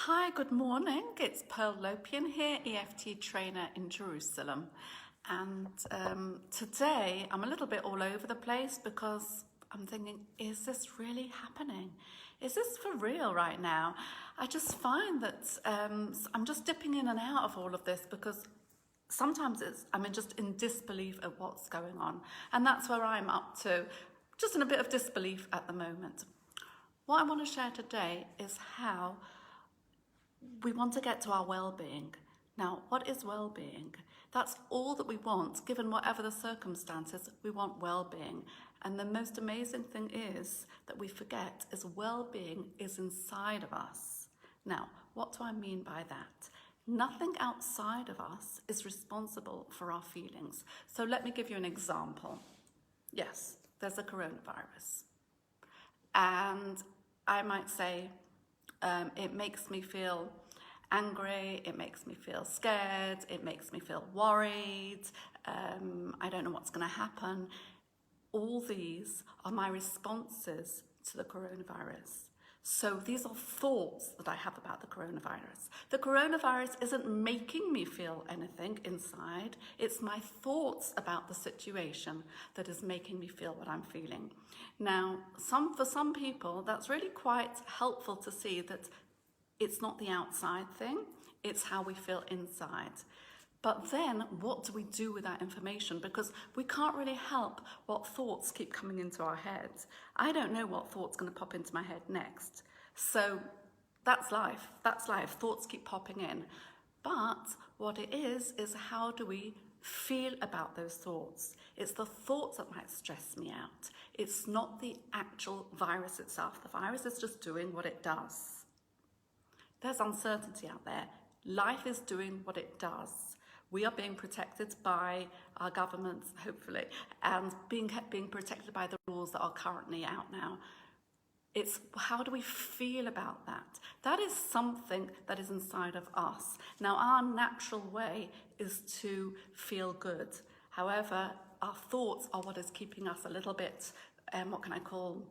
Hi, good morning. It's Pearl Lopian here, EFT trainer in Jerusalem. And today I'm a little bit all over the place because I'm thinking, is this really happening? Is this for real right now? I just find that I'm just dipping in and out of all of this because sometimes I'm just in disbelief at what's going on. And that's where I'm up to, just in a bit of disbelief at the moment. What I want to share today is how we want to get to our well-being. Now, what is well-being? That's all that we want, given whatever the circumstances, we want well-being. And the most amazing thing is that we forget is well-being is inside of us. Now, what do I mean by that? Nothing outside of us is responsible for our feelings. So let me give you an example. Yes, there's a coronavirus. And I might say, it makes me feel angry, it makes me feel scared, it makes me feel worried, I don't know what's going to happen. All these are my responses to the coronavirus. So these are thoughts that I have about the coronavirus. The coronavirus isn't making me feel anything inside. It's my thoughts about the situation that is making me feel what I'm feeling. Now, for some people, that's really quite helpful to see that it's not the outside thing, it's how we feel inside. But then what do we do with that information? Because we can't really help what thoughts keep coming into our heads. I don't know what thought's going to pop into my head next. So that's life. That's life. Thoughts keep popping in. But what it is how do we feel about those thoughts? It's the thoughts that might stress me out. It's not the actual virus itself. The virus is just doing what it does. There's uncertainty out there. Life is doing what it does. We are being protected by our governments, hopefully, and being protected by the rules that are currently out now. It's how do we feel about that? That is something that is inside of us. Now, our natural way is to feel good. However, our thoughts are what is keeping us a little bit, what can I call,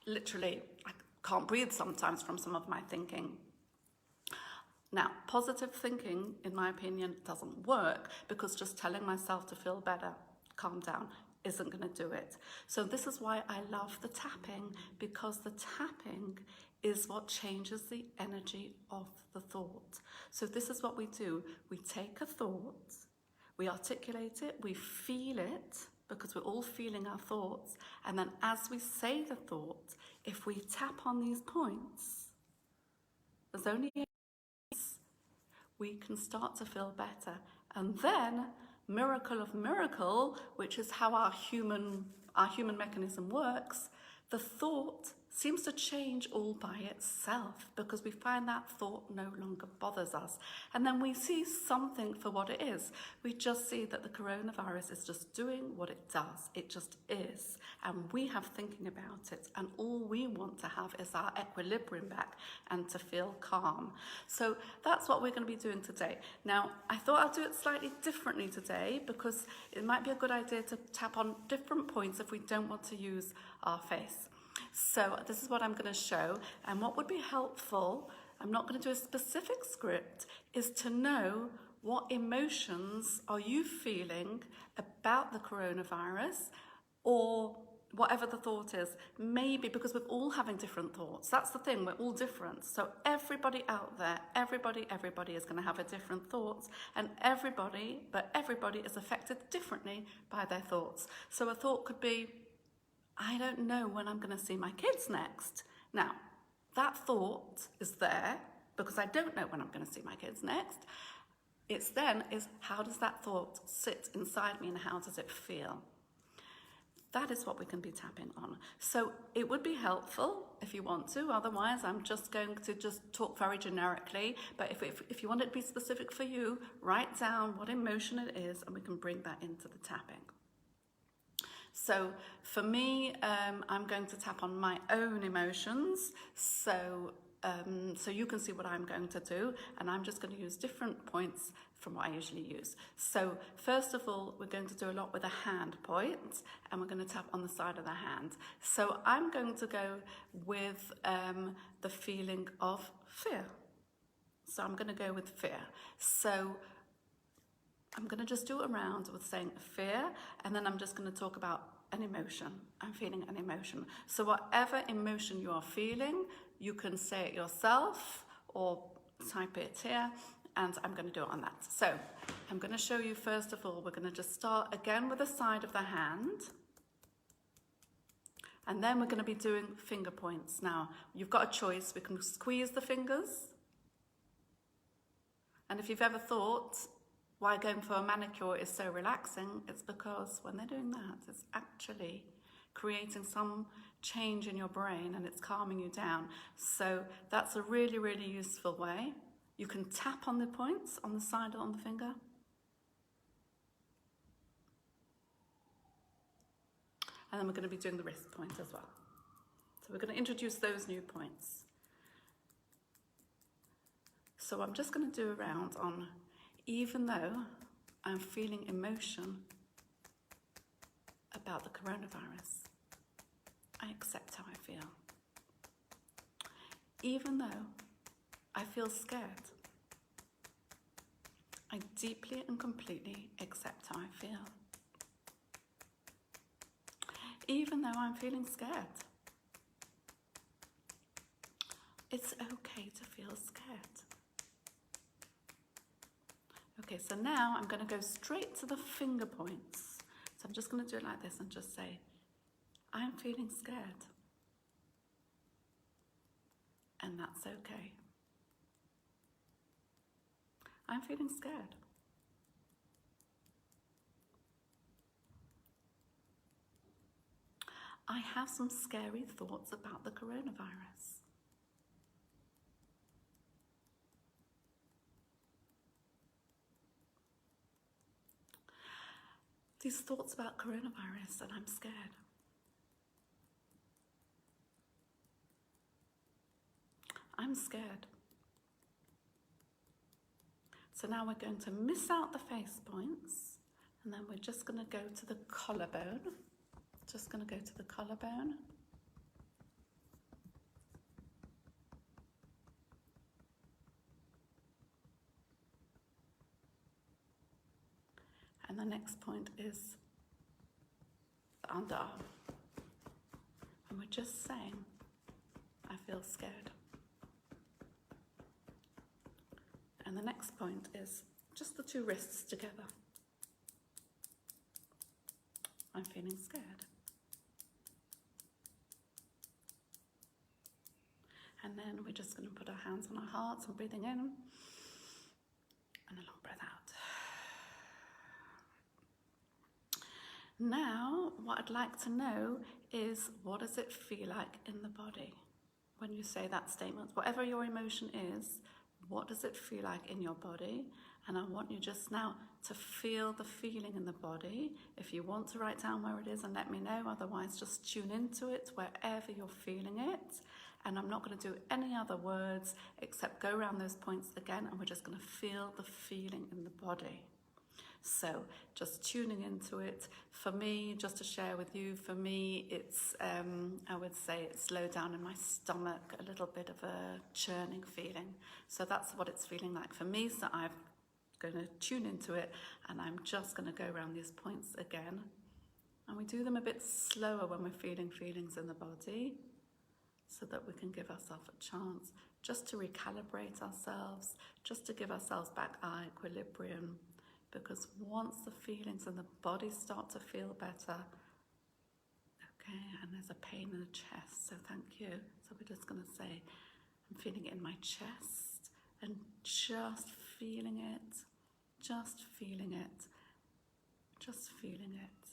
literally, I can't breathe sometimes from some of my thinking. Now, positive thinking, in my opinion, doesn't work because just telling myself to feel better, calm down, isn't going to do it. So this is why I love the tapping, because the tapping is what changes the energy of the thought. So this is what we do. We take a thought, we articulate it, we feel it, because we're all feeling our thoughts. And then as we say the thought, if we tap on these points, there's only we can start to feel better. And then, miracle of miracle, which is how our human mechanism works, the thought seems to change all by itself because we find that thought no longer bothers us. And then we see something for what it is. We just see that the coronavirus is just doing what it does. It just is. And we have thinking about it. And all we want to have is our equilibrium back and to feel calm. So that's what we're going to be doing today. Now, I thought I'll do it slightly differently today because it might be a good idea to tap on different points if we don't want to use our face. So this is what I'm going to show, and what would be helpful, I'm not going to do a specific script, is to know what emotions are you feeling about the coronavirus or whatever the thought is. Maybe because we're all having different thoughts. That's the thing, we're all different. So everybody out there, everybody is going to have a different thoughts, and everybody is affected differently by their thoughts. So a thought could be, I don't know when I'm going to see my kids next. Now, that thought is there because I don't know when I'm going to see my kids next. It's then is how does that thought sit inside me and how does it feel? That is what we can be tapping on. So it would be helpful if you want to. Otherwise, I'm just going to talk very generically. But if you want it to be specific for you, write down what emotion it is and we can bring that into the tapping. So for me, I'm going to tap on my own emotions. So so you can see what I'm going to do, and I'm just going to use different points from what I usually use. So first of all, we're going to do a lot with a hand point, and we're going to tap on the side of the hand. So I'm going to go with the feeling of fear. So I'm going to go with fear. So I'm going to just do it around with saying fear, and then I'm just going to talk about an emotion. I'm feeling an emotion. So whatever emotion you are feeling, you can say it yourself or type it here, and I'm going to do it on that. So I'm going to show you first of all, we're going to just start again with the side of the hand, and then we're going to be doing finger points. Now, you've got a choice. We can squeeze the fingers, and if you've ever thought why going for a manicure is so relaxing, it's because when they're doing that, it's actually creating some change in your brain and it's calming you down. So that's a really, really useful way. You can tap on the points on the side on the finger. And then we're going to be doing the wrist point as well. So we're going to introduce those new points. So I'm just going to do a round on, even though I'm feeling emotion about the coronavirus, I accept how I feel. Even though I feel scared, I deeply and completely accept how I feel. Even though I'm feeling scared, it's okay to feel scared. Okay, so now I'm going to go straight to the finger points. So I'm just going to do it like this and just say, I'm feeling scared. And that's okay. I'm feeling scared. I have some scary thoughts about the coronavirus. These thoughts about coronavirus, and I'm scared. I'm scared. So now we're going to miss out the face points, and then we're just going to go to the collarbone. Just going to go to the collarbone. And the next point is the underarm. And we're just saying, I feel scared. And the next point is just the two wrists together. I'm feeling scared. And then we're just going to put our hands on our hearts and breathing in and a long breath out. Now, what I'd like to know is, what does it feel like in the body when you say that statement? Whatever your emotion is, what does it feel like in your body? And I want you just now to feel the feeling in the body. If you want to write down where it is and let me know, otherwise just tune into it wherever you're feeling it. And I'm not going to do any other words except go around those points again, and we're just going to feel the feeling in the body. So just tuning into it. For me, just to share with you, for me, it's, I would say it's low down in my stomach, a little bit of a churning feeling. So that's what it's feeling like for me. So I'm going to tune into it, and I'm just going to go around these points again. And we do them a bit slower when we're feeling feelings in the body, so that we can give ourselves a chance just to recalibrate ourselves, just to give ourselves back our equilibrium. Because once the feelings in the body start to feel better, okay, and there's a pain in the chest, so thank you. So we're just going to say, I'm feeling it in my chest, and just feeling it, just feeling it, just feeling it.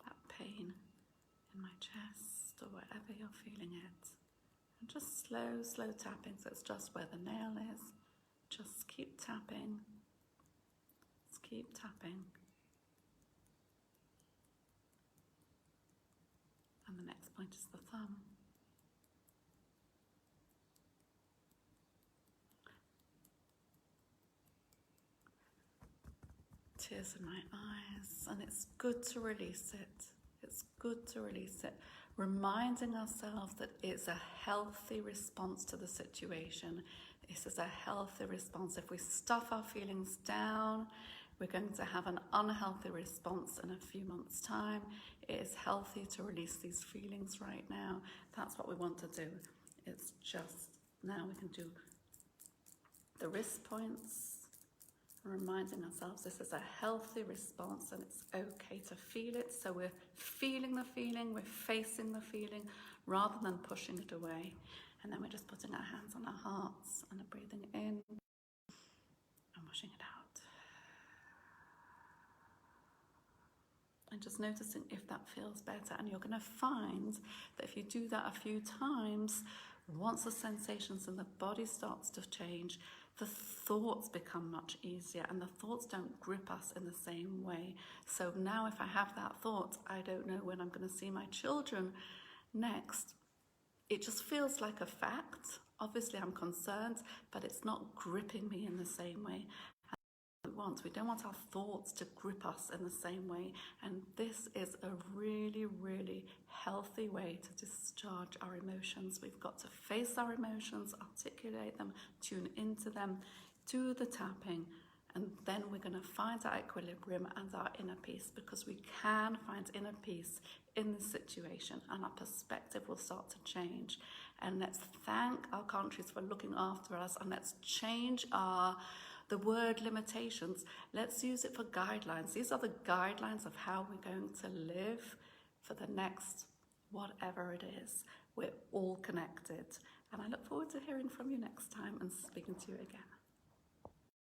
That pain in my chest, or wherever you're feeling it. And just slow tapping, so it's just where the nail is. Just keep tapping. Just keep tapping. And the next point is the thumb. tears in my eyes, and it's good to release it. It's good to release it, reminding ourselves that it's a healthy response to the situation. This is a healthy response. If we stuff our feelings down, we're going to have an unhealthy response in a few months' time. It is healthy to release these feelings right now. That's what we want to do. It's just now we can do the wrist points, reminding ourselves this is a healthy response and it's okay to feel it. So we're feeling the feeling, we're facing the feeling rather than pushing it away. And then we're just putting our hands on our hearts and breathing in and pushing it out. And just noticing if that feels better. And you're going to find that if you do that a few times, once the sensations in the body starts to change, the thoughts become much easier and the thoughts don't grip us in the same way. So now if I have that thought, I don't know when I'm going to see my children next. It just feels like a fact. Obviously I'm concerned, but it's not gripping me in the same way. We don't want our thoughts to grip us in the same way, and this is a really, really healthy way to discharge our emotions. We've got to face our emotions, articulate them, tune into them, do the tapping, and then we're going to find our equilibrium and our inner peace, because we can find inner peace in this situation and our perspective will start to change. And let's thank our countries for looking after us, and let's change the word limitations. Let's use it for guidelines. These are the guidelines of how we're going to live for the next whatever it is. We're all connected. And I look forward to hearing from you next time and speaking to you again.